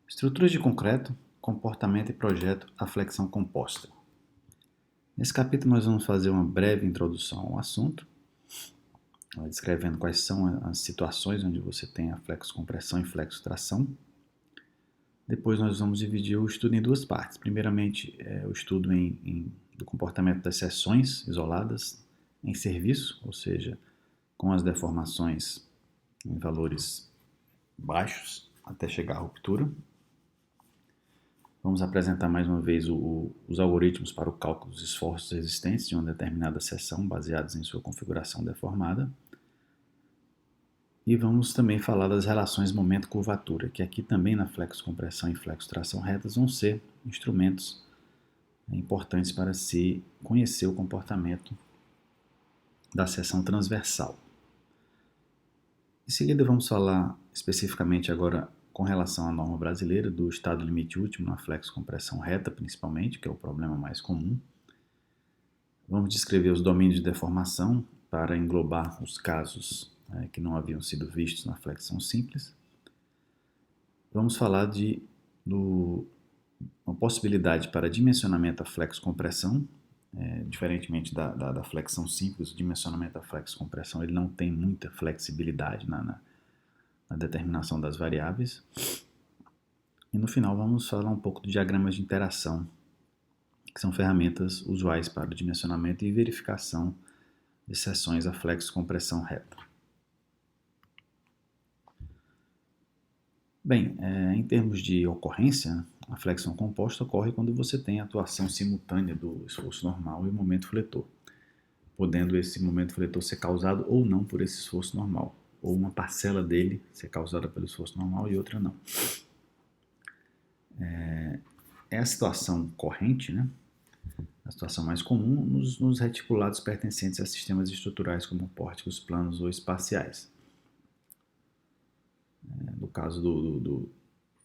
Estruturas de concreto, comportamento e projeto, a flexão composta. Nesse capítulo nós vamos fazer uma breve introdução ao assunto, descrevendo quais são as situações onde você tem a flexocompressão e flexotração. Depois nós vamos dividir o estudo em duas partes. Primeiramente, o estudo do comportamento das seções isoladas em serviço, ou seja, com as deformações em valores baixos até chegar à ruptura. Vamos apresentar mais uma vez os algoritmos para o cálculo dos esforços resistentes de uma determinada seção, baseados em sua configuração deformada. E vamos também falar das relações momento-curvatura, que aqui também na flexocompressão e flexotração retas vão ser instrumentos importantes para se conhecer o comportamento da seção transversal. Em seguida vamos falar especificamente agora com relação à norma brasileira do estado limite último na flexocompressão reta, principalmente, que é o problema mais comum. Vamos descrever os domínios de deformação para englobar os casos que não haviam sido vistos na flexão simples. Vamos falar de uma possibilidade para dimensionamento da flexocompressão, diferentemente da flexão simples. O dimensionamento da flexocompressão ele não tem muita flexibilidade na determinação das variáveis. E no final vamos falar um pouco de diagramas de interação, que são ferramentas usuais para o dimensionamento e verificação de seções a flexocompressão reta. Bem, em termos de ocorrência, a flexão composta ocorre quando você tem a atuação simultânea do esforço normal e o momento fletor, podendo esse momento fletor ser causado ou não por esse esforço normal, ou uma parcela dele ser causada pelo esforço normal e outra não. É a situação corrente, né? A situação mais comum nos reticulados pertencentes a sistemas estruturais como pórticos planos ou espaciais. No caso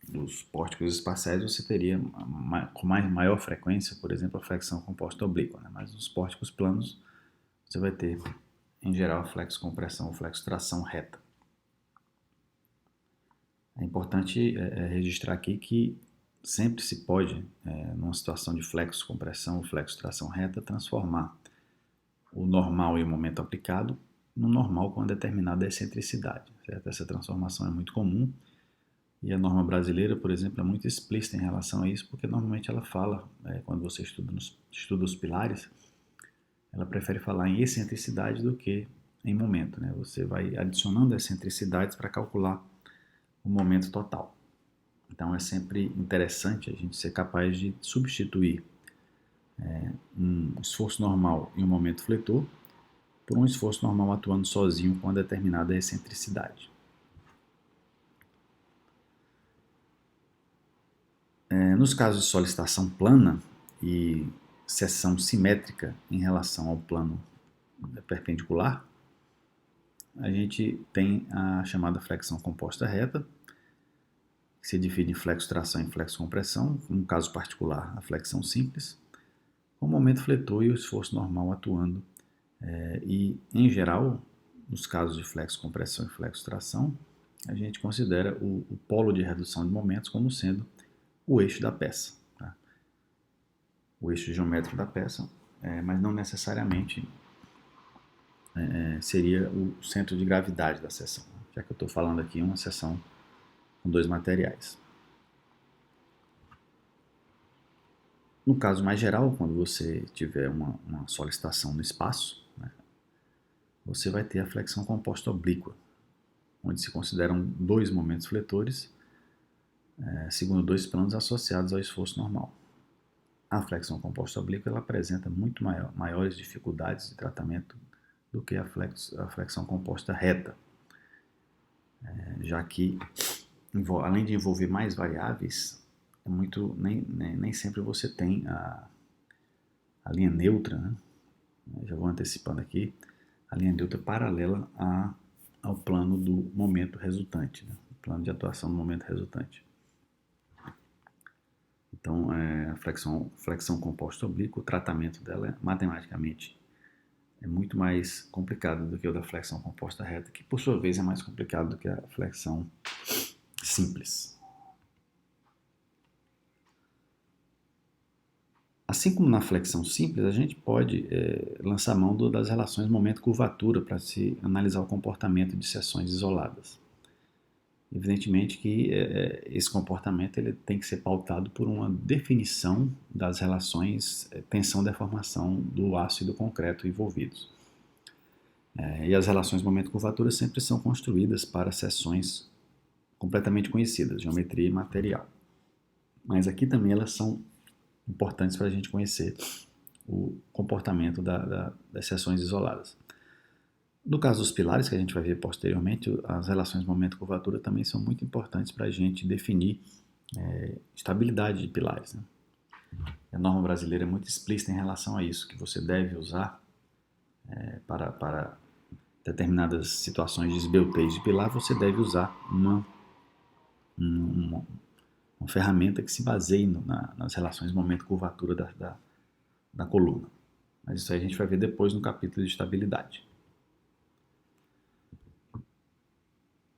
dos pórticos espaciais, você teria com maior frequência, por exemplo, a flexão composta oblíqua, né? Mas nos pórticos planos, você vai ter, em geral, a flexocompressão ou flexotração reta. É importante registrar aqui que sempre se pode, numa situação de flexocompressão ou flexotração reta, transformar o normal e o momento aplicado no normal com uma determinada excentricidade. Certo? Essa transformação é muito comum e a norma brasileira, por exemplo, é muito explícita em relação a isso, porque normalmente ela fala, quando você estuda os pilares, ela prefere falar em excentricidade do que em momento. Né? Você vai adicionando excentricidades para calcular o momento total. Então é sempre interessante a gente ser capaz de substituir um esforço normal em um momento fletor por um esforço normal atuando sozinho com uma determinada excentricidade. Nos casos de solicitação plana e seção simétrica em relação ao plano perpendicular, a gente tem a chamada flexão composta reta, que se divide em flexotração e flexocompressão, no caso particular, a flexão simples, com o momento fletor e o esforço normal atuando. E, em geral, nos casos de flexocompressão e flexotração, a gente considera o polo de redução de momentos como sendo o eixo da peça. Tá? O eixo geométrico da peça, mas não necessariamente seria o centro de gravidade da seção, já que eu estou falando aqui em uma seção com dois materiais. No caso mais geral, quando você tiver uma solicitação no espaço, né, você vai ter a flexão composta oblíqua, onde se consideram dois momentos fletores, segundo dois planos associados ao esforço normal. A flexão composta oblíqua ela apresenta muito maiores dificuldades de tratamento do que a flexão composta reta, já que, além de envolver mais variáveis, nem sempre você tem a linha neutra, né? Já vou antecipando aqui, a linha neutra paralela ao plano do momento resultante, né? O plano de atuação do momento resultante. Então, a flexão composta oblíqua, o tratamento dela matematicamente é muito mais complicado do que o da flexão composta reta, que por sua vez é mais complicado do que a flexão simples. Assim como na flexão simples, a gente pode lançar mão das relações momento-curvatura para se analisar o comportamento de seções isoladas. Evidentemente que esse comportamento ele tem que ser pautado por uma definição das relações tensão-deformação do aço e do concreto envolvidos. E as relações momento-curvatura sempre são construídas para seções completamente conhecidas, geometria e material. Mas aqui também elas são importantes para a gente conhecer o comportamento das seções isoladas. No caso dos pilares, que a gente vai ver posteriormente, as relações momento-curvatura também são muito importantes para a gente definir estabilidade de pilares. Né? A norma brasileira é muito explícita em relação a isso, que você deve usar para determinadas situações de esbelteio de pilar, você deve usar uma ferramenta que se baseie nas relações momento-curvatura da coluna. Mas isso aí a gente vai ver depois no capítulo de estabilidade.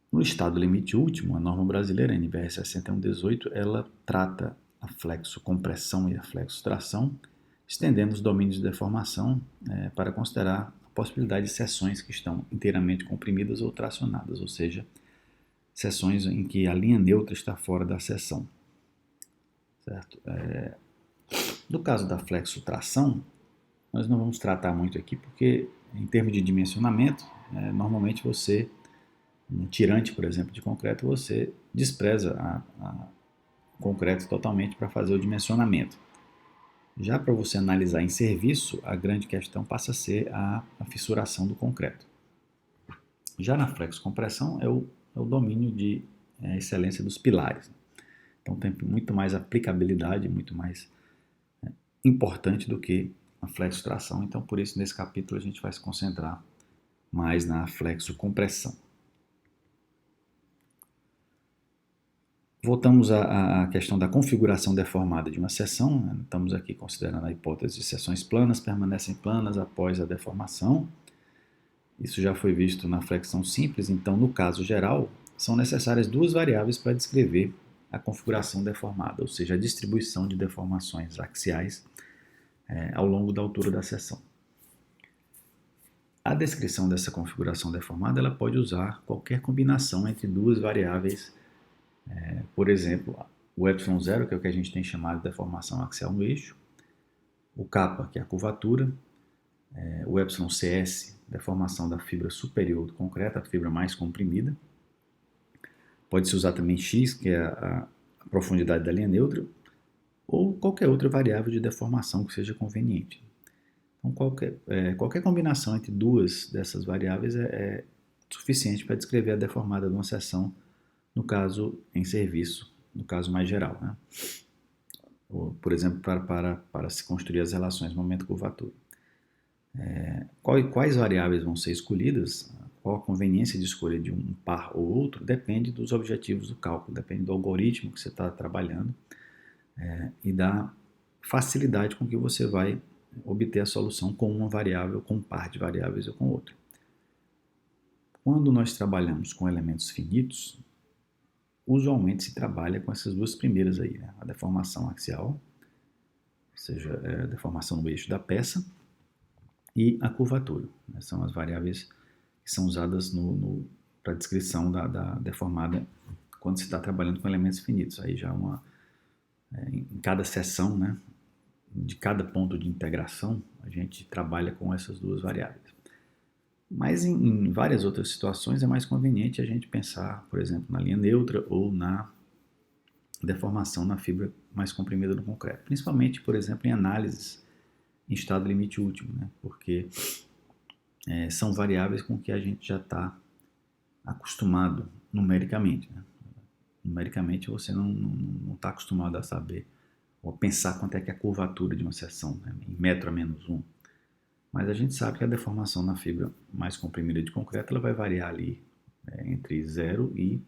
No estado limite último, a norma brasileira, a NBR 6118, ela trata a flexo-compressão e a flexo-tração, estendendo os domínios de deformação para considerar a possibilidade de seções que estão inteiramente comprimidas ou tracionadas, ou seja, seções em que a linha neutra está fora da seção. Certo? No caso da flexo-tração, nós não vamos tratar muito aqui porque, em termos de dimensionamento, normalmente você, um tirante, por exemplo, de concreto, você despreza o concreto totalmente para fazer o dimensionamento. Já para você analisar em serviço, a grande questão passa a ser a fissuração do concreto. Já na flexo-compressão é o domínio de excelência dos pilares. Então tem muito mais aplicabilidade, muito mais importante do que a flexo-tração. Então por isso nesse capítulo a gente vai se concentrar mais na flexo-compressão. Voltamos à questão da configuração deformada de uma seção. Né? Estamos aqui considerando a hipótese de seções planas permanecem planas após a deformação. Isso já foi visto na flexão simples. Então, no caso geral, são necessárias duas variáveis para descrever a configuração deformada, ou seja, a distribuição de deformações axiais ao longo da altura da seção. A descrição dessa configuração deformada ela pode usar qualquer combinação entre duas variáveis. Por exemplo, o ε0, que é o que a gente tem chamado de deformação axial no eixo, o kappa, que é a curvatura, o εcs, deformação da fibra superior do concreto, a fibra mais comprimida. Pode-se usar também x, que é a profundidade da linha neutra, ou qualquer outra variável de deformação que seja conveniente. Então, qualquer combinação entre duas dessas variáveis é suficiente para descrever a deformada de uma seção, no caso em serviço, no caso mais geral. Né? Ou, por exemplo, para se construir as relações momento-curvatura. Quais variáveis vão ser escolhidas, qual a conveniência de escolha de um par ou outro, depende dos objetivos do cálculo, depende do algoritmo que você está trabalhando e da facilidade com que você vai obter a solução com uma variável, com um par de variáveis ou com outra. Quando nós trabalhamos com elementos finitos, usualmente se trabalha com essas duas primeiras aí, né? A deformação axial, ou seja, a deformação no eixo da peça, e a curvatura. Né? São as variáveis que são usadas para a descrição da deformada quando se está trabalhando com elementos finitos. Aí já em cada seção, né, de cada ponto de integração, a gente trabalha com essas duas variáveis. Mas em várias outras situações é mais conveniente a gente pensar, por exemplo, na linha neutra ou na deformação na fibra mais comprimida do concreto. Principalmente, por exemplo, em análises em estado limite último, né? Porque são variáveis com que a gente já está acostumado numericamente. Né? Numericamente você não está acostumado a saber ou a pensar quanto é que é a curvatura de uma seção, né? Em metro a menos 1. Mas a gente sabe que a deformação na fibra mais comprimida de concreto ela vai variar ali entre 0 e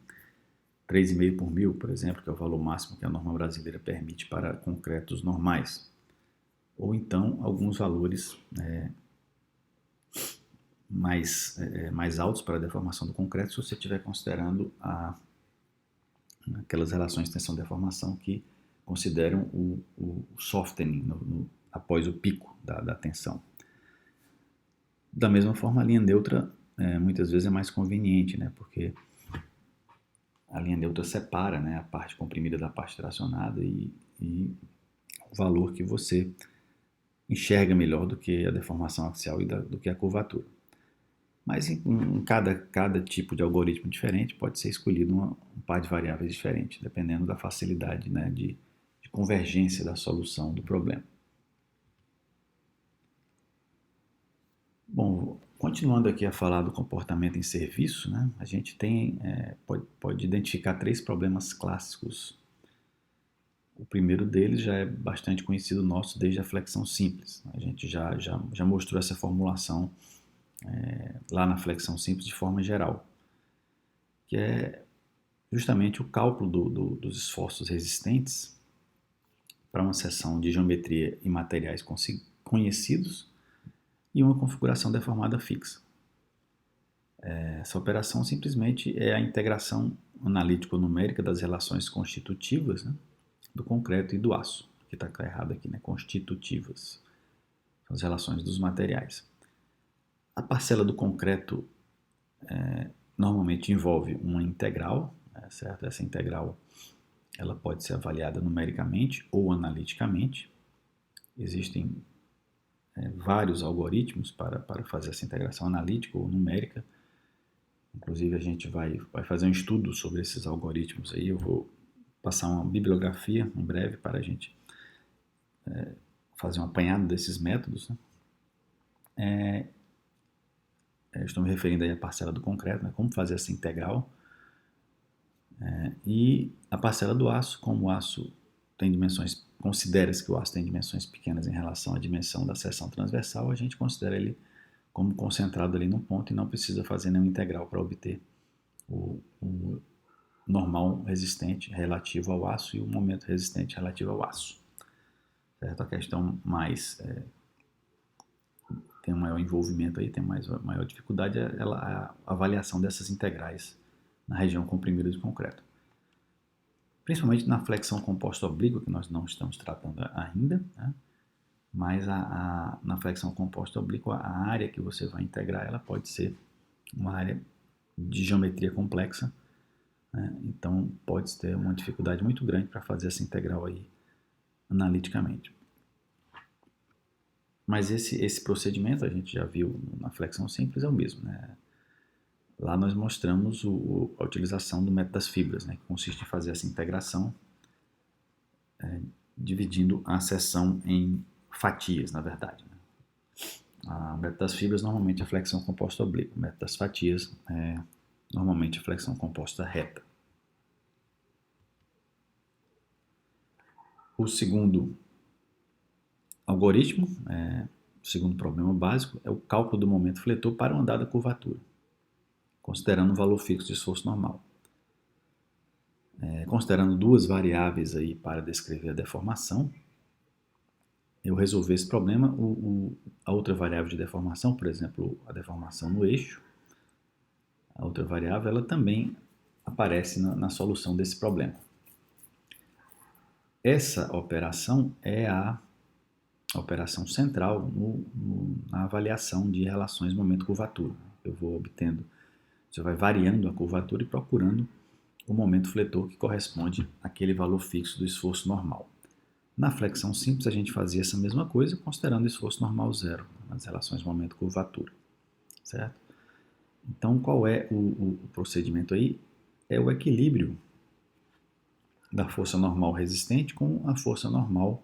3,5 por mil, por exemplo, que é o valor máximo que a norma brasileira permite para concretos normais. Ou então alguns valores mais altos para a deformação do concreto, se você estiver considerando aquelas relações de tensão-deformação que consideram o softening após o pico da tensão. Da mesma forma, a linha neutra muitas vezes é mais conveniente, né? Porque a linha neutra separa, né, a parte comprimida da parte tracionada e o valor que você enxerga melhor do que a deformação axial e do que a curvatura. Mas em cada tipo de algoritmo diferente pode ser escolhido um par de variáveis diferentes, dependendo da facilidade, né, de convergência da solução do problema. Bom, continuando aqui a falar do comportamento em serviço, né, a gente pode identificar 3 problemas clássicos. O primeiro deles já é bastante conhecido nosso desde a flexão simples. A gente já mostrou essa formulação lá na flexão simples de forma geral, que é justamente o cálculo dos esforços resistentes para uma seção de geometria e materiais conhecidos e uma configuração deformada fixa. Essa operação simplesmente é a integração analítico-numérica das relações constitutivas, né, do concreto e do aço. Aqui está errado aqui, né? Constitutivas. São as relações dos materiais. A parcela do concreto normalmente envolve uma integral, certo? Essa integral ela pode ser avaliada numericamente ou analiticamente. Existem vários algoritmos para fazer essa integração analítica ou numérica. Inclusive a gente vai fazer um estudo sobre esses algoritmos aí. Eu vou passar uma bibliografia em breve para a gente fazer um apanhado desses métodos, né? Estou me referindo aí à parcela do concreto, né? Como fazer essa integral. E a parcela do aço, como o aço tem dimensões, considera-se que o aço tem dimensões pequenas em relação à dimensão da seção transversal, a gente considera ele como concentrado ali num ponto e não precisa fazer nenhuma integral para obter o normal resistente relativo ao aço e o momento resistente relativo ao aço. Certo? A questão mais tem um maior envolvimento aí, tem maior dificuldade a avaliação dessas integrais na região comprimida de concreto. Principalmente na flexão composta oblíqua, que nós não estamos tratando ainda, né? Mas na flexão composta oblíqua, a área que você vai integrar, ela pode ser uma área de geometria complexa, né? Então pode ter uma dificuldade muito grande para fazer essa integral aí analiticamente. Mas esse procedimento, a gente já viu na flexão simples, é o mesmo, né? Lá nós mostramos a utilização do método das fibras, né? Que consiste em fazer essa integração dividindo a seção em fatias, na verdade, né? O método das fibras normalmente é a flexão composta oblíqua, o método das fatias é normalmente a flexão composta reta. O segundo algoritmo, o segundo problema básico, é o cálculo do momento fletor para uma dada curvatura, considerando um valor fixo de esforço normal. Considerando 2 variáveis aí para descrever a deformação, eu resolver esse problema, a outra variável de deformação, por exemplo, a deformação no eixo, a outra variável, ela também aparece na solução desse problema. Essa operação é a operação central na avaliação de relações momento-curvatura. Eu vou obtendo, você vai variando a curvatura e procurando o momento fletor que corresponde àquele valor fixo do esforço normal. Na flexão simples, a gente fazia essa mesma coisa, considerando o esforço normal zero nas relações momento-curvatura, certo? Então, qual é o procedimento aí? É o equilíbrio da força normal resistente com a força normal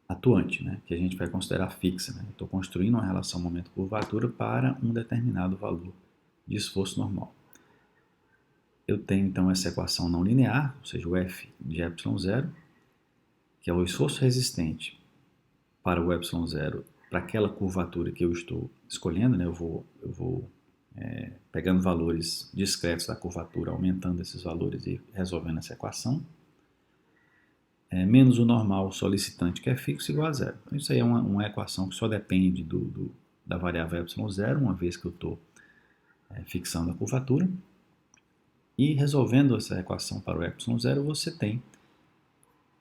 atuante, né? Que a gente vai considerar fixa, né? Estou construindo uma relação momento-curvatura para um determinado valor de esforço normal. Eu tenho, então, essa equação não linear, ou seja, o F de ε0, que é o esforço resistente para o ε0, para aquela curvatura que eu estou escolhendo, né? Eu vou pegando valores discretos da curvatura, aumentando esses valores e resolvendo essa equação, menos o normal solicitante, que é fixo, igual a zero. Então, isso aí é uma equação que só depende da variável ε0, uma vez que eu estou fixando a curvatura. E resolvendo essa equação para o ε0, você tem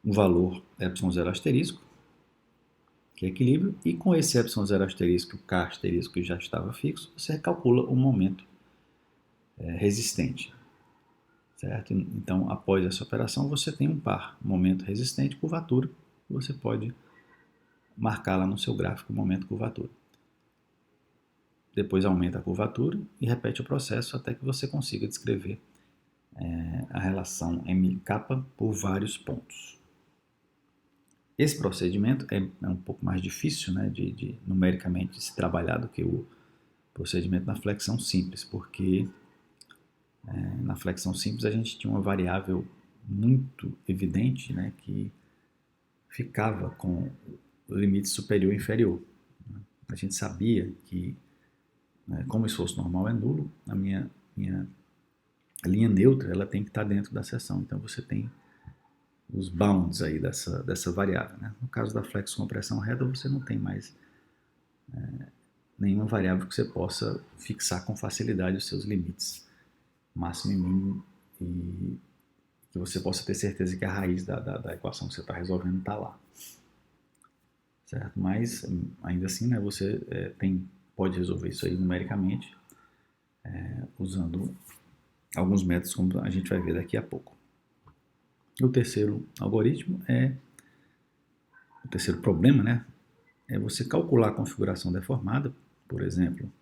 um valor ε0 asterisco, que é equilíbrio, e com esse ε0 asterisco, k asterisco que já estava fixo, você calcula o momento resistente, certo? Então, após essa operação, você tem um par, momento resistente, curvatura, e você pode marcar lá no seu gráfico o momento curvatura. Depois aumenta a curvatura e repete o processo até que você consiga descrever a relação MK por vários pontos. Esse procedimento é um pouco mais difícil, né, de numericamente se trabalhar do que o procedimento na flexão simples, porque na flexão simples a gente tinha uma variável muito evidente, né, que ficava com o limite superior e inferior. A gente sabia que, como o esforço normal é nulo, a minha linha neutra ela tem que estar dentro da seção. Então você tem os bounds aí dessa variável. Né? No caso da flexo-compressão reta, você não tem mais nenhuma variável que você possa fixar com facilidade os seus limites máximo e mínimo, e que você possa ter certeza que a raiz da equação que você está resolvendo está lá. Certo? Mas, ainda assim, né, você pode resolver isso aí numericamente, usando alguns métodos, como a gente vai ver daqui a pouco. O terceiro algoritmo o terceiro problema, né, é você calcular a configuração deformada, por exemplo,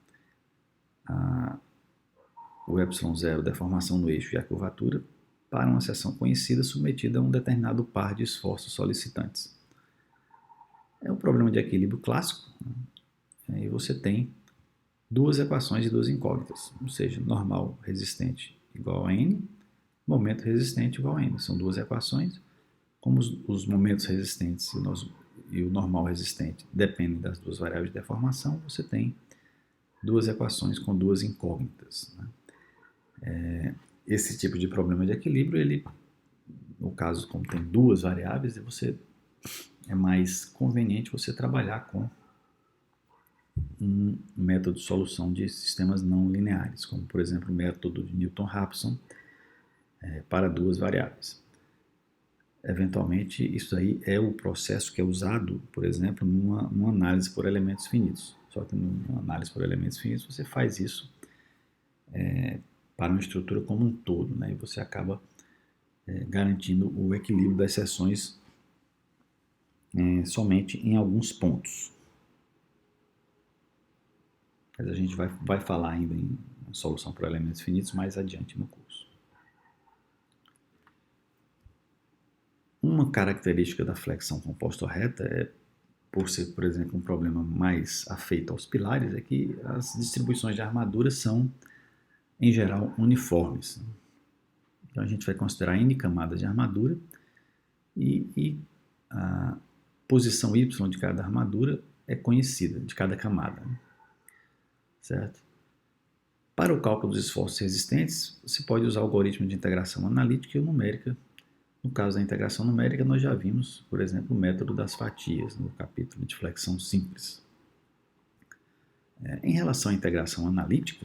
o ε0, deformação no eixo e a curvatura, para uma seção conhecida submetida a um determinado par de esforços solicitantes. É um problema de equilíbrio clássico, né? E você tem duas equações e duas incógnitas, ou seja, normal resistente igual a n, momento resistente igual a n. São duas equações, como os momentos resistentes e o normal resistente dependem das duas variáveis de deformação, você tem duas equações com duas incógnitas. Né? Esse tipo de problema de equilíbrio, no caso, como tem duas variáveis, é mais conveniente você trabalhar com um método de solução de sistemas não lineares, como, por exemplo, o método de Newton-Raphson para duas variáveis. Eventualmente, isso aí é o processo que é usado, por exemplo, numa análise por elementos finitos. Só que numa análise por elementos finitos, você faz isso para uma estrutura como um todo, né? E você acaba garantindo o equilíbrio das seções somente em alguns pontos. Mas a gente vai falar ainda em solução por elementos finitos mais adiante no curso. Uma característica da flexão composta reta por ser, por exemplo, um problema mais afeito aos pilares, é que as distribuições de armadura são, em geral, uniformes. Então a gente vai considerar N camadas de armadura e a posição Y de cada armadura é conhecida, de cada camada. Certo? Para o cálculo dos esforços resistentes, você pode usar o algoritmo de integração analítica e numérica. No caso da integração numérica, nós já vimos, por exemplo, o método das fatias, no capítulo de flexão simples. Em relação à integração analítica,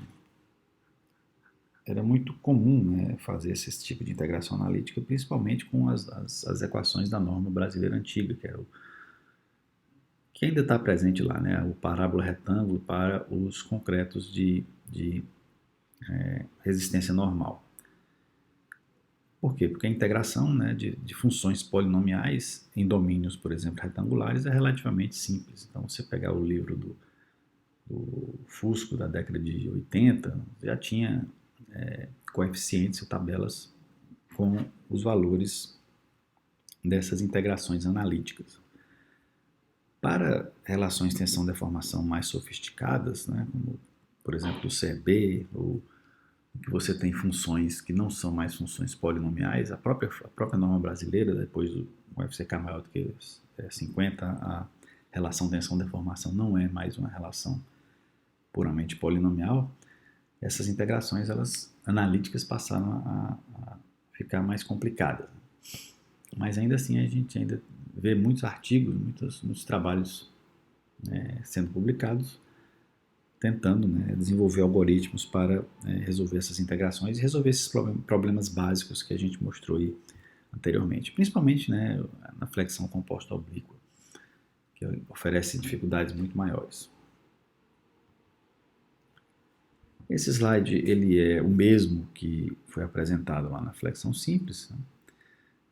era muito comum, né, fazer esse tipo de integração analítica, principalmente com as equações da norma brasileira antiga, que ainda está presente lá, né, o parábola retângulo para os concretos de resistência normal. Por quê? Porque a integração, né, de funções polinomiais em domínios, por exemplo, retangulares é relativamente simples. Então, você pegar o livro do Fusco da década de 80, já tinha coeficientes ou tabelas com os valores dessas integrações analíticas. Para relações de tensão-deformação mais sofisticadas, né, como, por exemplo, o CEB, ou que você tem funções que não são mais funções polinomiais, a própria norma brasileira, depois do UFCK maior do que 50, a relação tensão-deformação não é mais uma relação puramente polinomial. Essas integrações analíticas passaram a ficar mais complicadas. Mas ainda assim a gente ainda vê muitos artigos, muitos trabalhos sendo publicados, tentando desenvolver algoritmos para resolver essas integrações e resolver esses problemas básicos que a gente mostrou aí anteriormente, principalmente na flexão composta oblíqua, que oferece dificuldades muito maiores. Esse slide ele é o mesmo que foi apresentado lá na flexão simples,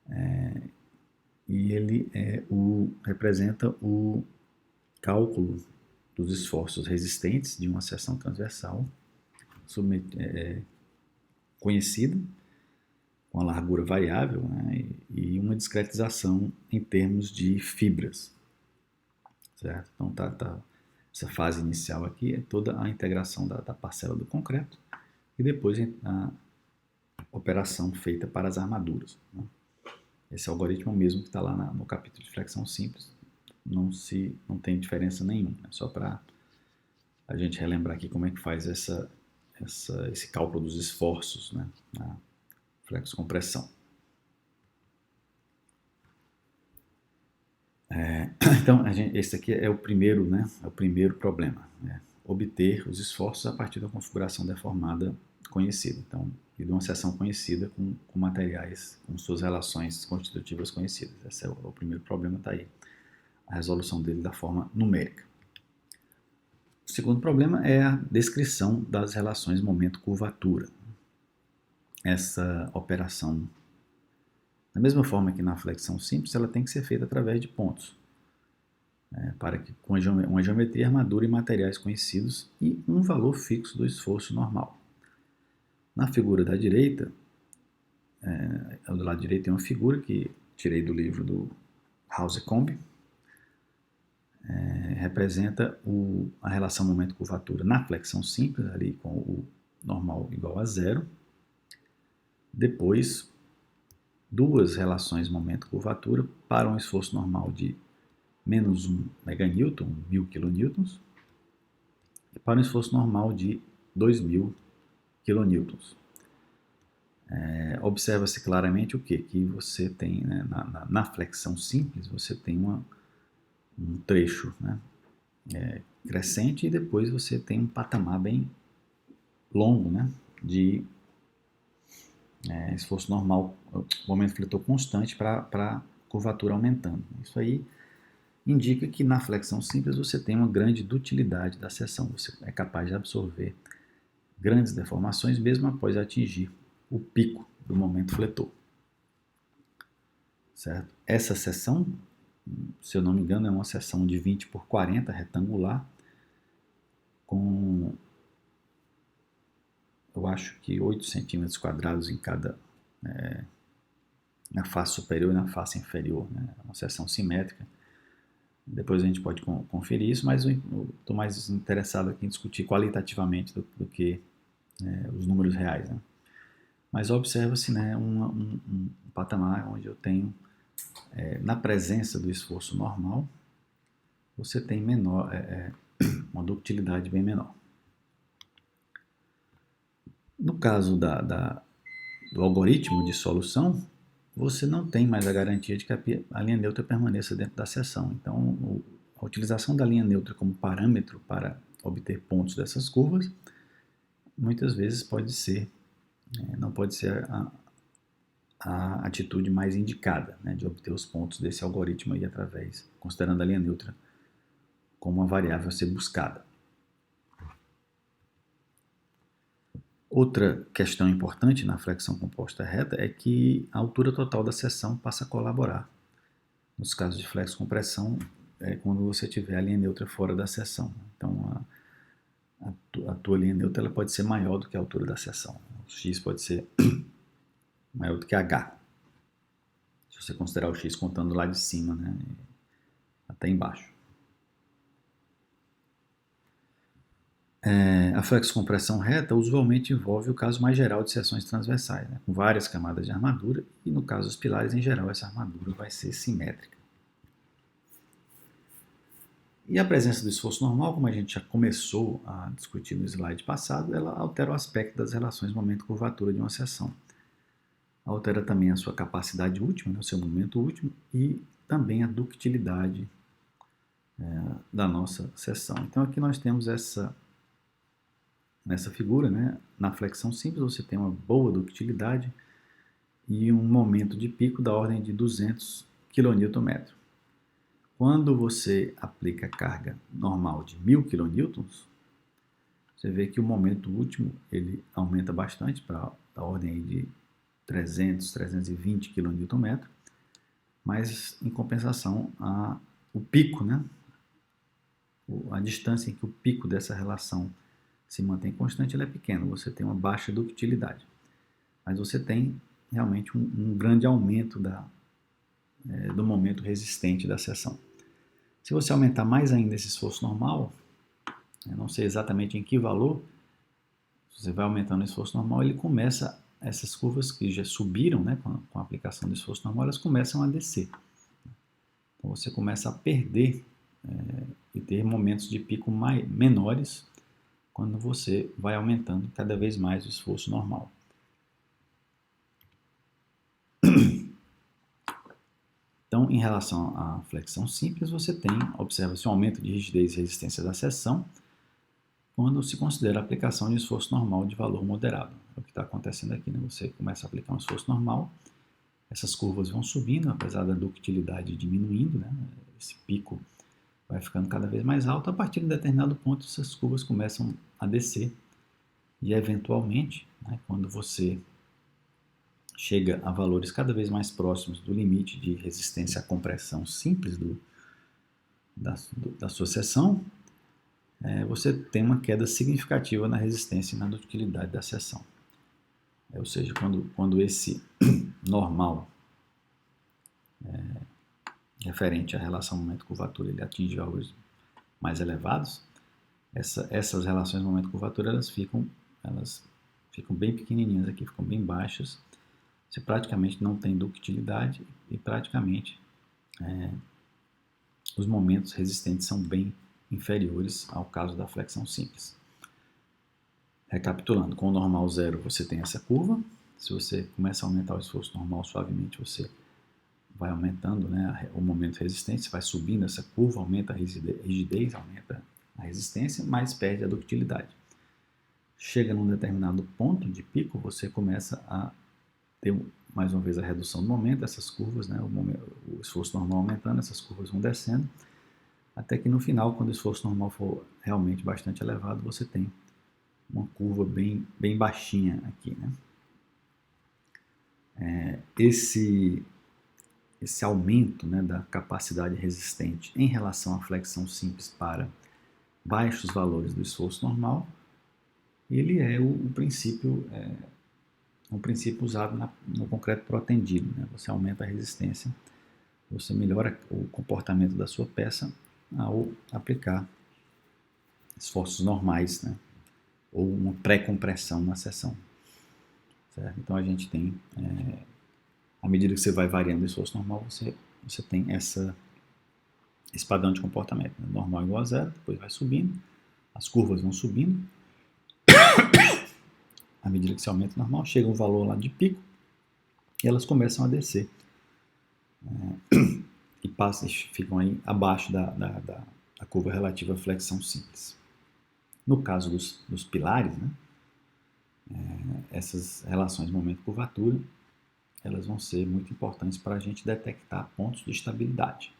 né? E ele representa o cálculo dos esforços resistentes de uma seção transversal conhecida, com a largura variável, né, e uma discretização em termos de fibras. Certo? Então, essa fase inicial aqui é toda a integração da parcela do concreto e depois a operação feita para as armaduras. Né? Esse algoritmo mesmo que está lá no capítulo de flexão simples, não tem diferença nenhuma. É só para a gente relembrar aqui como é que faz esse cálculo dos esforços, né, na flexocompressão. Então, esse aqui é o primeiro, né, é o primeiro problema, né, obter os esforços a partir da configuração deformada conhecida. Então, e de uma seção conhecida com materiais com suas relações constitutivas conhecidas. Esse é o primeiro problema, está aí. A resolução dele da forma numérica. O segundo problema é a descrição das relações momento-curvatura. Essa operação, da mesma forma que na flexão simples, ela tem que ser feita através de pontos. Para que com uma geometria, armadura e materiais conhecidos e um valor fixo do esforço normal. Na figura da direita, do lado direito tem uma figura que tirei do livro do Hausecombe, representa a relação momento-curvatura na flexão simples, ali com o normal igual a zero. Depois, duas relações momento-curvatura para um esforço normal de menos 1 meganewton, 1000 kilonewtons, e para um esforço normal de 2000 kilonewtons. Observa-se claramente o quê? Que você tem, né, na flexão simples, você tem um trecho, né, crescente, e depois você tem um patamar bem longo, né, de esforço normal, momento fletor constante para curvatura aumentando. Isso aí indica que na flexão simples você tem uma grande dutilidade da seção, você é capaz de absorver grandes deformações mesmo após atingir o pico do momento fletor. Certo? Essa seção, se eu não me engano, é uma seção de 20 por 40 retangular, com, eu acho que 8 centímetros quadrados em cada, na face superior e na face inferior, né? Uma seção simétrica. Depois a gente pode conferir isso, mas eu estou mais interessado aqui em discutir qualitativamente do que os números reais, né? Mas observa-se, né, um patamar onde eu tenho, na presença do esforço normal, você tem uma ductilidade bem menor. No caso do algoritmo de solução, você não tem mais a garantia de que a linha neutra permaneça dentro da seção. Então, a utilização da linha neutra como parâmetro para obter pontos dessas curvas, muitas vezes não pode ser a atitude mais indicada, né, de obter os pontos desse algoritmo aí considerando a linha neutra como uma variável a ser buscada. Outra questão importante na flexão composta reta é que a altura total da seção passa a colaborar. Nos casos de flexocompressão, quando você tiver a linha neutra fora da seção. Então, a tua linha neutra ela pode ser maior do que a altura da seção. O x pode ser maior do que h. Se você considerar o x contando lá de cima, né, até embaixo. A flexocompressão reta usualmente envolve o caso mais geral de seções transversais, né, com várias camadas de armadura, e no caso dos pilares, em geral, essa armadura vai ser simétrica. E a presença do esforço normal, como a gente já começou a discutir no slide passado, ela altera o aspecto das relações momento-curvatura de uma seção. Altera também a sua capacidade última, né, o seu momento último, e também a ductilidade da nossa seção. Então aqui nós temos nessa figura, né, na flexão simples você tem uma boa ductilidade e um momento de pico da ordem de 200 kN. Quando você aplica a carga normal de 1000 kN, você vê que o momento último ele aumenta bastante para a ordem aí de 300, 320 kN, mas em compensação o pico, né? A distância em que o pico dessa relação se mantém constante, ela é pequena, você tem uma baixa ductilidade, mas você tem realmente um grande aumento do momento resistente da seção. Se você aumentar mais ainda esse esforço normal, eu não sei exatamente em que valor, você vai aumentando o esforço normal, ele começa, essas curvas que já subiram, né, com a aplicação do esforço normal, elas começam a descer. Então você começa a perder e ter momentos de pico menores quando você vai aumentando cada vez mais o esforço normal. Então, em relação à flexão simples, você observa-se um aumento de rigidez e resistência da seção quando se considera a aplicação de esforço normal de valor moderado. É o que está acontecendo aqui, né? Você começa a aplicar um esforço normal, essas curvas vão subindo, apesar da ductilidade diminuindo, né? Esse pico vai ficando cada vez mais alto. A partir de um determinado ponto, essas curvas começam a descer e, eventualmente, né, quando você chega a valores cada vez mais próximos do limite de resistência à compressão simples da sua seção, você tem uma queda significativa na resistência e na ductilidade da seção. Ou seja, quando esse normal referente à relação momento-curvatura ele atinge valores mais elevados, essas relações momento-curvatura elas ficam bem pequenininhas aqui, ficam bem baixas. Você praticamente não tem ductilidade e praticamente os momentos resistentes são bem inferiores ao caso da flexão simples. Recapitulando, com o normal zero você tem essa curva. Se você começa a aumentar o esforço normal suavemente, você vai aumentando, né, o momento resistente, você vai subindo essa curva, aumenta a rigidez, aumenta a resistência, mas perde a ductilidade. Chega num determinado ponto de pico, você começa a ter mais uma vez a redução do momento, essas curvas, né, o esforço normal aumentando, essas curvas vão descendo, até que no final, quando o esforço normal for realmente bastante elevado, você tem uma curva bem baixinha aqui, né? Esse aumento, né, da capacidade resistente em relação à flexão simples para baixos valores do esforço normal, ele é um princípio usado no concreto protendido, né? Você aumenta a resistência, você melhora o comportamento da sua peça ao aplicar esforços normais, né? Ou uma pré-compressão na seção. Certo? Então a gente tem, à medida que você vai variando o esforço normal, você tem esse padrão de comportamento, né? Normal igual a zero, depois vai subindo, as curvas vão subindo, à medida que você aumenta o normal, chega um valor lá de pico e elas começam a descer e ficam aí abaixo da curva relativa à flexão simples. No caso dos pilares, né, essas relações momento-curvatura elas vão ser muito importantes para a gente detectar pontos de estabilidade.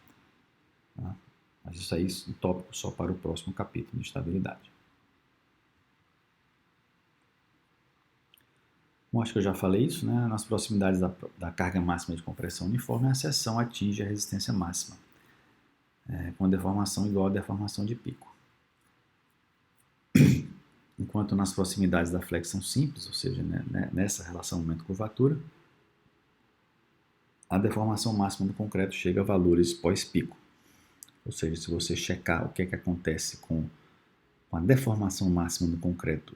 Tá? Mas isso aí é um tópico só para o próximo capítulo de estabilidade. Bom, acho que eu já falei isso, né? Nas proximidades da carga máxima de compressão uniforme, a seção atinge a resistência máxima, com deformação igual à deformação de pico. Enquanto nas proximidades da flexão simples, ou seja, né, nessa relação momento-curvatura, a deformação máxima do concreto chega a valores pós-pico. Ou seja, se você checar o que acontece com a deformação máxima do concreto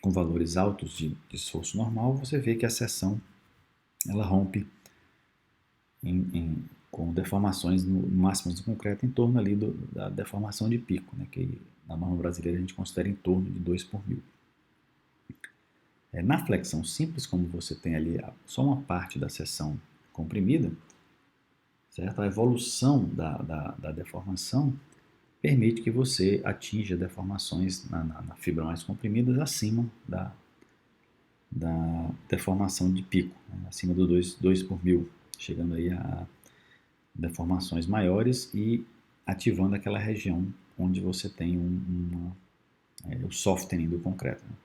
com valores altos de esforço normal, você vê que a seção ela rompe com deformações máximas do concreto em torno ali da deformação de pico, né, que na norma brasileira a gente considera em torno de 2 por mil. Na flexão simples, como você tem ali só uma parte da seção comprimida, certo? A evolução da deformação permite que você atinja deformações na fibra mais comprimidas acima da deformação de pico, né? Acima do 2 por mil, chegando aí a deformações maiores e ativando aquela região onde você tem o softening do concreto. Né?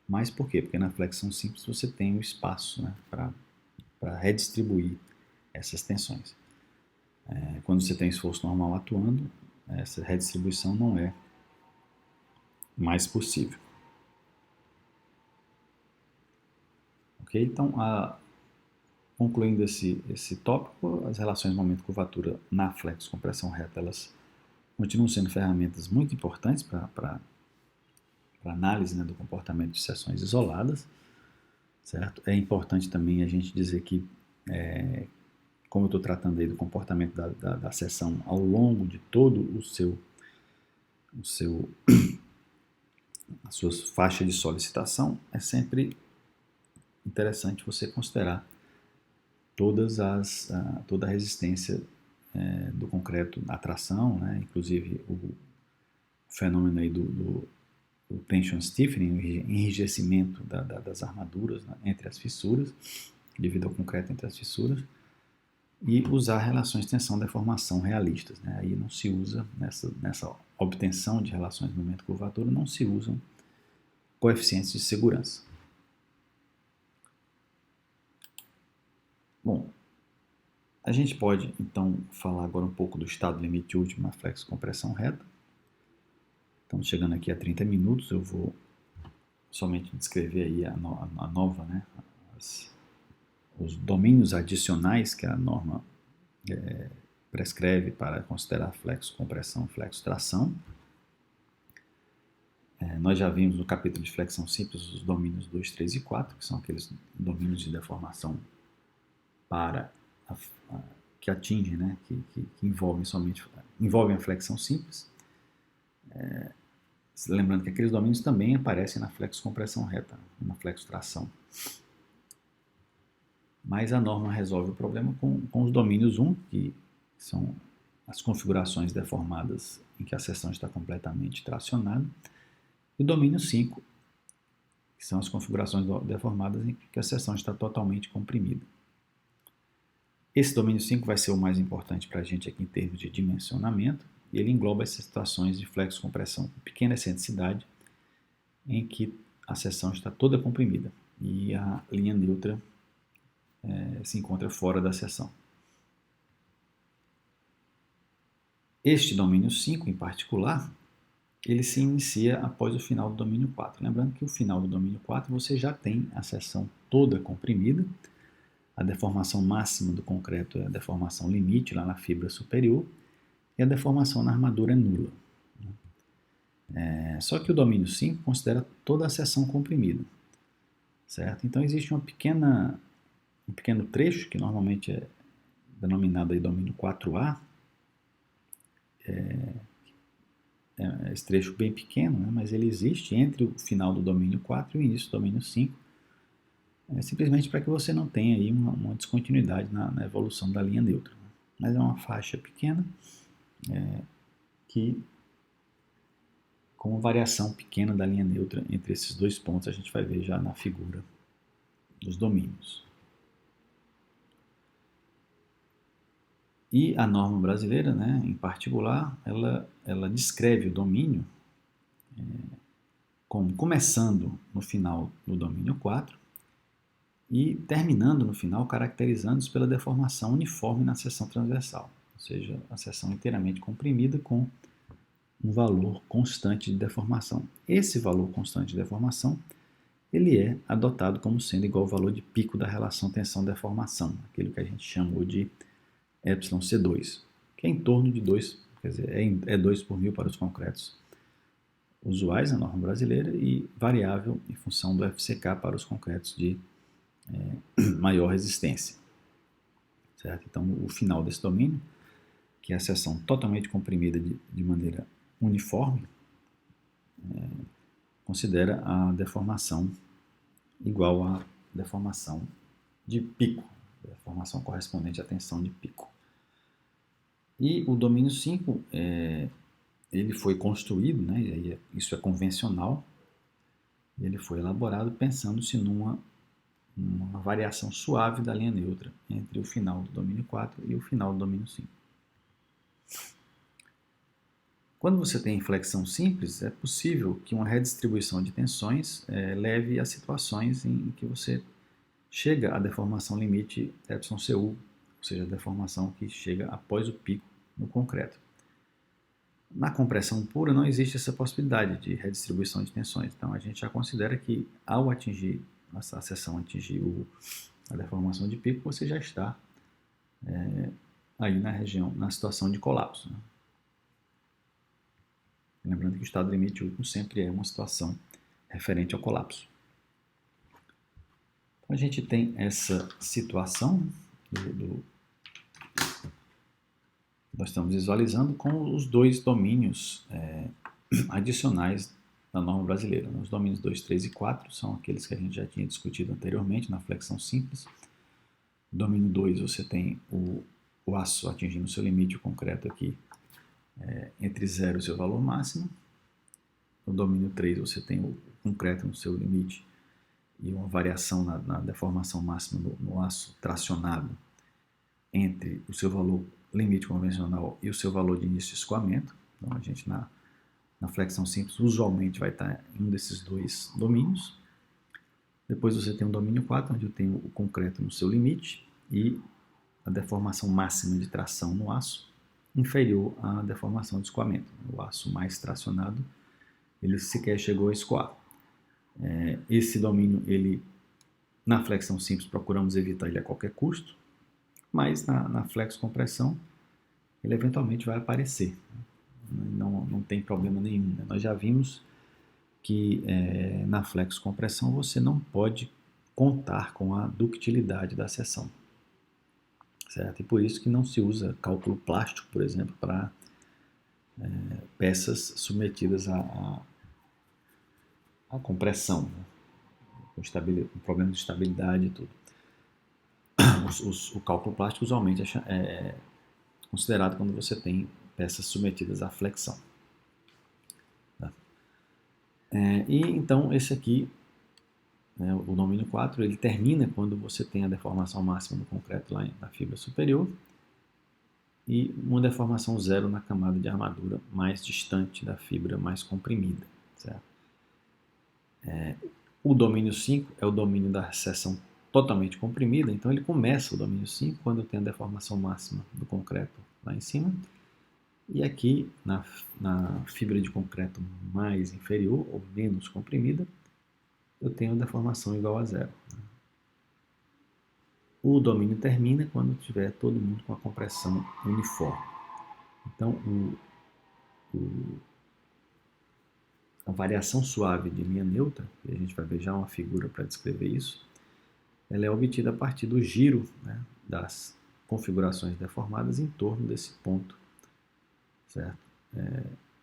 Mas por quê? Porque na flexão simples você tem o espaço, né, para redistribuir essas tensões. Quando você tem esforço normal atuando, essa redistribuição não é mais possível. Ok? Então, concluindo esse tópico, as relações momento-curvatura na flexo-compressão reta, elas continuam sendo ferramentas muito importantes para análise, né, do comportamento de seções isoladas, certo? É importante também a gente dizer que, como eu estou tratando aí do comportamento da seção ao longo de todo a sua faixa de solicitação, é sempre interessante você considerar toda a resistência do concreto à tração, né? Inclusive o fenômeno aí do tension stiffening, o enrijecimento das armaduras, né, entre as fissuras, devido ao concreto entre as fissuras, e usar relações de tensão-deformação realistas. Né? Aí não se usa, nessa obtenção de relações de momento-curvatura, não se usam coeficientes de segurança. Bom, a gente pode, então, falar agora um pouco do estado limite último na flexo-compressão reta. Estamos chegando aqui a 30 minutos, eu vou somente descrever aí a nova, né, os domínios adicionais que a norma prescreve para considerar flexo-compressão e flexo-tração. Nós já vimos no capítulo de flexão simples os domínios 2, 3 e 4, que são aqueles domínios de deformação que atingem, né, que envolvem a flexão simples. Lembrando que aqueles domínios também aparecem na flexo-compressão reta, na flexo-tração. Mas a norma resolve o problema com os domínios 1, que são as configurações deformadas em que a seção está completamente tracionada, e o domínio 5, que são as configurações deformadas em que a seção está totalmente comprimida. Esse domínio 5 vai ser o mais importante para a gente aqui em termos de dimensionamento, e ele engloba essas situações de flexo-compressão com pequena excentricidade, em que a seção está toda comprimida e a linha neutra se encontra fora da seção. Este domínio 5, em particular, ele se inicia após o final do domínio 4. Lembrando que o final do domínio 4 você já tem a seção toda comprimida, a deformação máxima do concreto é a deformação limite lá na fibra superior e a deformação na armadura é nula. Só que o domínio 5 considera toda a seção comprimida, certo? Então existe um pequeno trecho, que normalmente é denominado aí domínio 4A, esse trecho bem pequeno, né, mas ele existe entre o final do domínio 4 e o início do domínio 5, simplesmente para que você não tenha aí uma descontinuidade na evolução da linha neutra. Né? Mas é uma faixa pequena que, com uma variação pequena da linha neutra entre esses dois pontos, a gente vai ver já na figura dos domínios. E a norma brasileira, né, em particular, ela descreve o domínio como começando no final do domínio 4 e terminando no final, caracterizando-se pela deformação uniforme na seção transversal, ou seja, a seção inteiramente comprimida com um valor constante de deformação. Esse valor constante de deformação ele é adotado como sendo igual ao valor de pico da relação tensão-deformação, aquilo que a gente chamou de εc2, que é em torno de 2, quer dizer, é 2 por mil para os concretos usuais na norma brasileira e variável em função do FCK para os concretos de maior resistência. Certo? Então, o final desse domínio, que é a seção totalmente comprimida de maneira uniforme, considera a deformação igual à deformação de pico, deformação correspondente à tensão de pico. E o domínio 5, ele foi construído, né, isso é convencional, ele foi elaborado pensando-se numa uma variação suave da linha neutra entre o final do domínio 4 e o final do domínio 5. Quando você tem inflexão simples, é possível que uma redistribuição de tensões leve a situações em que você chega à deformação limite εCu, ou seja, a deformação que chega após o pico no concreto. Na compressão pura não existe essa possibilidade de redistribuição de tensões, então a gente já considera que ao atingir a seção atingir a deformação de pico, você já está aí na região, na situação de colapso. Né? Lembrando que o estado limite último sempre é uma situação referente ao colapso. Então, a gente tem essa situação nós estamos visualizando com os dois domínios adicionais da norma brasileira. Os domínios 2, 3 e 4 são aqueles que a gente já tinha discutido anteriormente na flexão simples. No domínio 2 você tem o aço atingindo o seu limite, o concreto aqui entre 0 e o seu valor máximo. No domínio 3 você tem o concreto no seu limite e uma variação na deformação máxima no aço tracionado entre o seu valor limite convencional e o seu valor de início de escoamento. Então a gente na flexão simples usualmente vai estar em um desses dois domínios. Depois você tem o domínio 4, onde eu tenho o concreto no seu limite e a deformação máxima de tração no aço inferior à deformação de escoamento. O aço mais tracionado, ele sequer chegou a escoar. Esse domínio, na flexão simples, procuramos evitar ele a qualquer custo, mas na flexo-compressão, ele eventualmente vai aparecer. Não tem problema nenhum. Né? Nós já vimos que na flexo-compressão você não pode contar com a ductilidade da seção. Certo? E por isso que não se usa cálculo plástico, por exemplo, para peças submetidas à compressão, né? com problema de estabilidade e tudo. O cálculo plástico usualmente é considerado quando você tem peças submetidas à flexão. Tá? E então esse aqui, o domínio 4, ele termina quando você tem a deformação máxima do concreto lá na fibra superior e uma deformação zero na camada de armadura mais distante da fibra mais comprimida. Certo? O domínio 5 é o domínio da seção totalmente comprimida, então ele começa o domínio 5 quando tem a deformação máxima do concreto lá em cima, e aqui na fibra de concreto mais inferior ou menos comprimida, eu tenho a deformação igual a zero. O domínio termina quando tiver todo mundo com a compressão uniforme. Então, a variação suave de linha neutra, e a gente vai ver já uma figura para descrever isso, ela é obtida a partir do giro, né, das configurações deformadas em torno desse ponto, certo?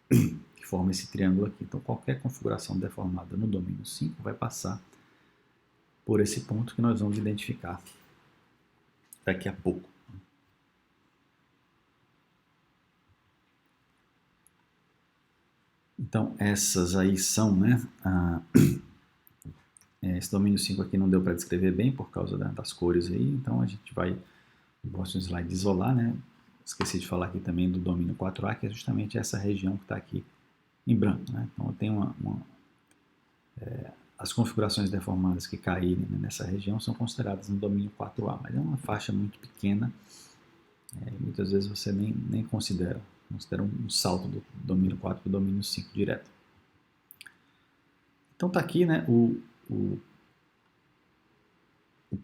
Que forma esse triângulo aqui. Então, qualquer configuração deformada no domínio 5 vai passar por esse ponto que nós vamos identificar daqui a pouco. Então, essas aí são, né, esse domínio 5 aqui não deu para descrever bem por causa das cores aí, então a gente vai, no próximo slide, isolar, né? Esqueci de falar aqui também do domínio 4A, que é justamente essa região que está aqui em branco, né? Então eu tenho as configurações deformadas que caírem, né, nessa região são consideradas no domínio 4A, mas é uma faixa muito pequena, muitas vezes você nem considera um salto do domínio 4 para o domínio 5 direto. Então está aqui, né, o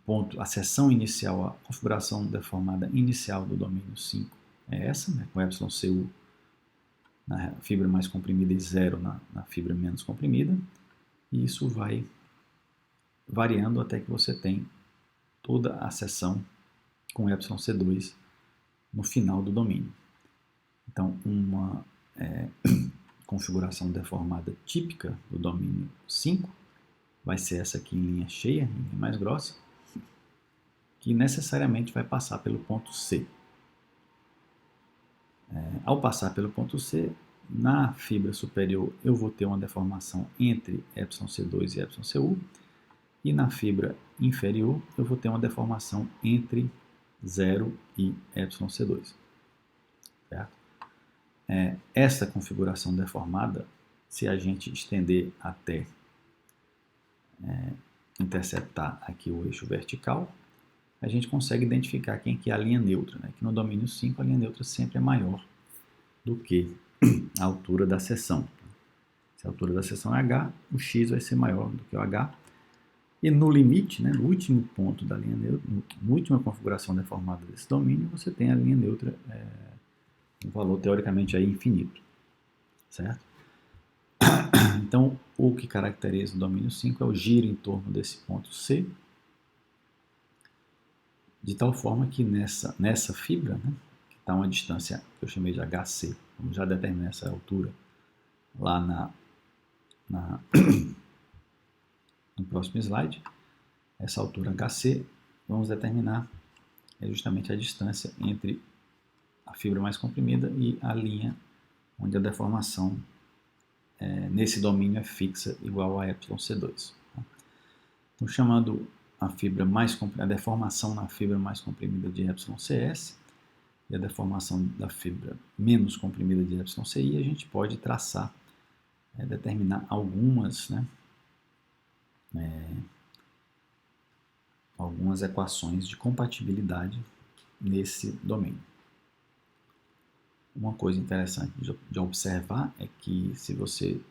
ponto, a seção inicial, a configuração deformada inicial do domínio 5 é essa, né, com εCu na fibra mais comprimida e 0 na fibra menos comprimida, e isso vai variando até que você tem toda a seção com εC2 no final do domínio. Então, uma configuração deformada típica do domínio 5 vai ser essa aqui em linha cheia, em linha mais grossa, que necessariamente vai passar pelo ponto C. Ao passar pelo ponto C, na fibra superior eu vou ter uma deformação entre εC2 e εCu, E na fibra inferior eu vou ter uma deformação entre 0 e εc2. Certo? Essa configuração deformada, se a gente estender até interceptar aqui o eixo vertical, a gente consegue identificar quem que é a linha neutra. Né? Que no domínio 5 a linha neutra sempre é maior do que a altura da seção. Se a altura da seção é h, o x vai ser maior do que o h. E no limite, né, no último ponto da linha neutra, na última configuração deformada desse domínio, você tem a linha neutra, um valor teoricamente aí infinito. Certo? Então, o que caracteriza o domínio 5 é o giro em torno desse ponto C, de tal forma que nessa fibra, né, que está uma distância que eu chamei de HC, vamos já determinar essa altura lá no próximo slide, essa altura HC, vamos determinar justamente a distância entre a fibra mais comprimida e a linha onde a deformação nesse domínio é fixa igual a εc2. Então, chamando a deformação na fibra mais comprimida de εcs e a deformação da fibra menos comprimida de εci, a gente pode traçar, determinar algumas equações de compatibilidade nesse domínio. Uma coisa interessante de observar é que se você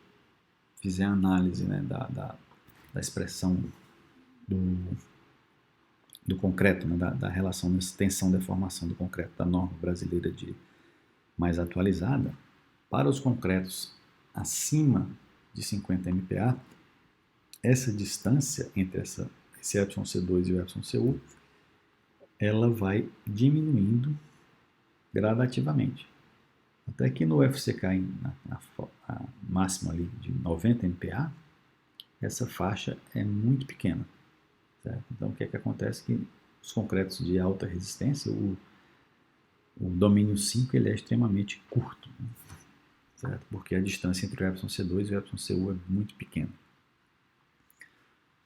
fizer a análise, né, da expressão do concreto, né, da relação de tensão-deformação do concreto da norma brasileira mais atualizada, para os concretos acima de 50 MPa, essa distância entre esse εc2 e o εcu, ela vai diminuindo gradativamente. Até que no FCK, na máxima ali de 90 MPa, essa faixa é muito pequena. Certo? Então, o que acontece? Que os concretos de alta resistência, o domínio 5 ele é extremamente curto, né? Certo? Porque a distância entre o εc2 e o εcu é muito pequena.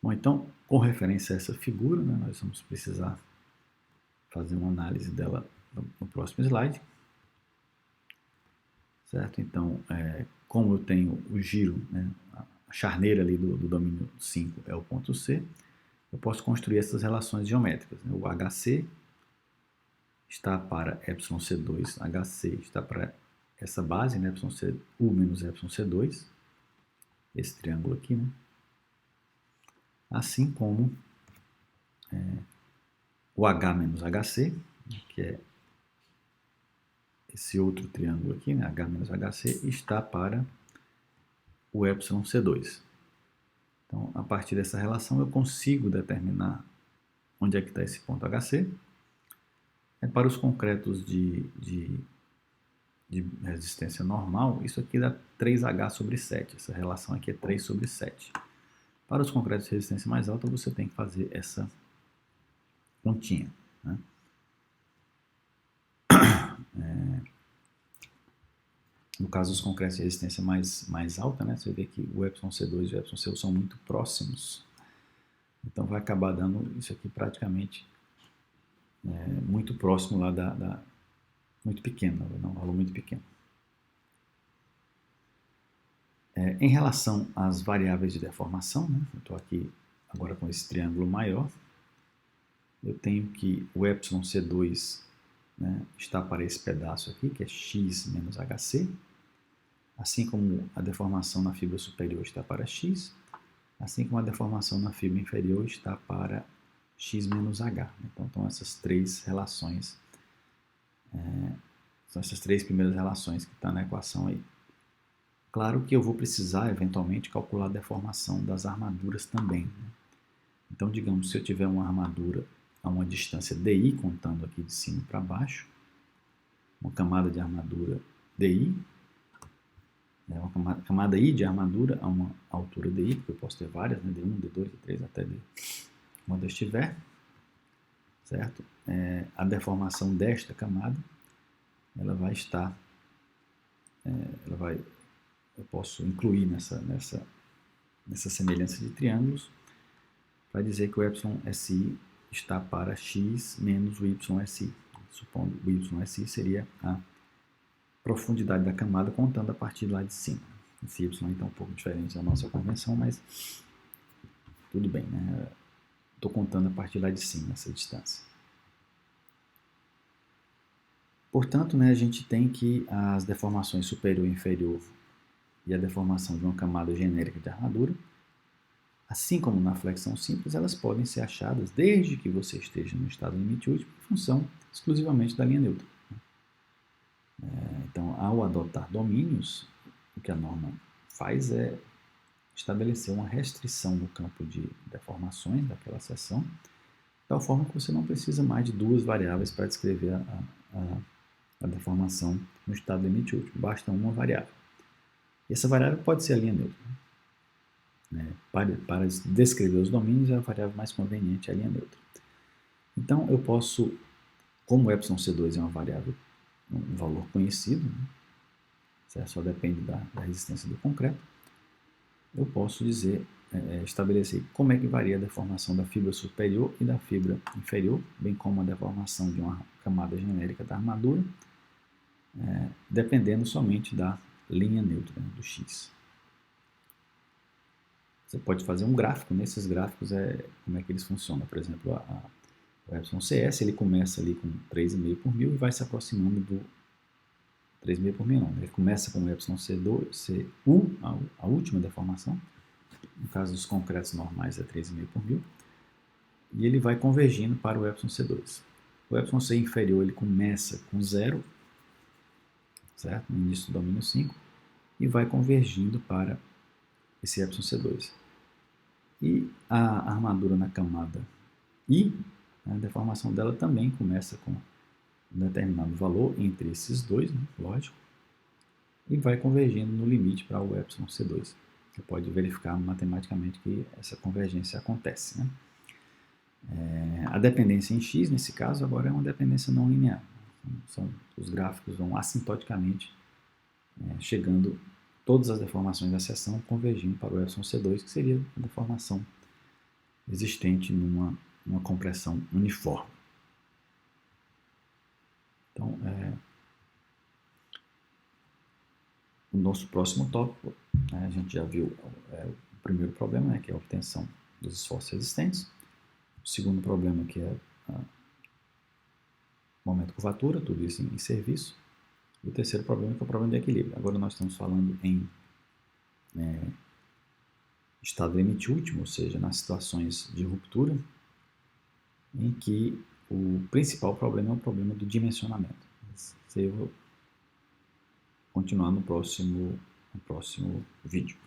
Bom, então, com referência a essa figura, né, nós vamos precisar fazer uma análise dela no próximo slide. Certo? Então, como eu tenho o giro, né, a charneira ali do domínio 5 é o ponto C, eu posso construir essas relações geométricas. Né? O HC está para εc2, HC está para essa base, né, εcu menos εc2, esse triângulo aqui, né? Assim como o H menos HC, que é esse outro triângulo aqui, né, H menos HC, está para o εc2. Então, a partir dessa relação, eu consigo determinar onde é que está esse ponto HC. Para os concretos de resistência normal, isso aqui dá 3H sobre 7. Essa relação aqui é 3 sobre 7. Para os concretos de resistência mais alta, você tem que fazer essa continha. Né? No caso dos concretos de resistência mais alta, né, você vê que o εc2 e o εcu são muito próximos. Então vai acabar dando isso aqui praticamente muito próximo lá muito pequeno, um valor muito pequeno. Em relação às variáveis de deformação, né, eu estou aqui agora com esse triângulo maior, eu tenho que o εc2, né, está para esse pedaço aqui, que é x menos HC, assim como a deformação na fibra superior está para x, assim como a deformação na fibra inferior está para x menos h. Então, são essas três relações, são essas três primeiras relações que estão na equação aí. Claro que eu vou precisar, eventualmente, calcular a deformação das armaduras também. Né? Então, digamos, se eu tiver uma armadura a uma distância di, contando aqui de cima para baixo, uma camada de armadura di, uma camada I de armadura a uma altura di, porque eu posso ter várias, né, D1, D2, D3, até D, quando eu estiver, certo? A deformação desta camada, ela vai estar, eu posso incluir nessa semelhança de triângulos, vai dizer que o YSI está para x menos o YSI, supondo o YSI seria a profundidade da camada contando a partir lá de cima. Esse Y então é um pouco diferente da nossa convenção, mas tudo bem, né? Estou contando a partir lá de cima essa distância. Portanto, né, a gente tem que as deformações superior e inferior e a deformação de uma camada genérica de armadura, assim como na flexão simples, elas podem ser achadas desde que você esteja no estado limite último em função exclusivamente da linha neutra. Então, ao adotar domínios, o que a norma faz é estabelecer uma restrição no campo de deformações daquela seção, de tal forma que você não precisa mais de duas variáveis para descrever a deformação no estado limite último, basta uma variável. E essa variável pode ser a linha neutra. Para descrever os domínios, a variável mais conveniente é a linha neutra. Então, eu posso, como o εc2 é uma variável, um valor conhecido, né, só depende da resistência do concreto, eu posso dizer, estabelecer como é que varia a deformação da fibra superior e da fibra inferior, bem como a deformação de uma camada genérica da armadura, dependendo somente da linha neutra, do X. Você pode fazer um gráfico, nesses gráficos como é que eles funcionam. Por exemplo, o εcs ele começa ali com 3,5 por mil e vai se aproximando do 3,5 por mil não, ele começa com o εc2, Cu, a última deformação, no caso dos concretos normais é 3,5 por mil, e ele vai convergindo para o εc2. O εc inferior ele começa com 0, certo? No início do domínio 5, e vai convergindo para esse εc2. E a armadura na camada I, a deformação dela também começa com um determinado valor entre esses dois, né, lógico, e vai convergindo no limite para o εc2. Você pode verificar matematicamente que essa convergência acontece. Né? A dependência em x, nesse caso, agora é uma dependência não linear. Os gráficos vão assintoticamente chegando todas as deformações da seção convergindo para o εc2, que seria a deformação existente numa compressão uniforme. Então, o nosso próximo tópico, a gente já viu o primeiro problema, que é a obtenção dos esforços resistentes. O segundo problema, que é momento curvatura, tudo isso em serviço. E o terceiro problema, que é o problema de equilíbrio. Agora nós estamos falando em estado limite último, ou seja, nas situações de ruptura, em que o principal problema é o problema do dimensionamento. Eu vou continuar no próximo vídeo.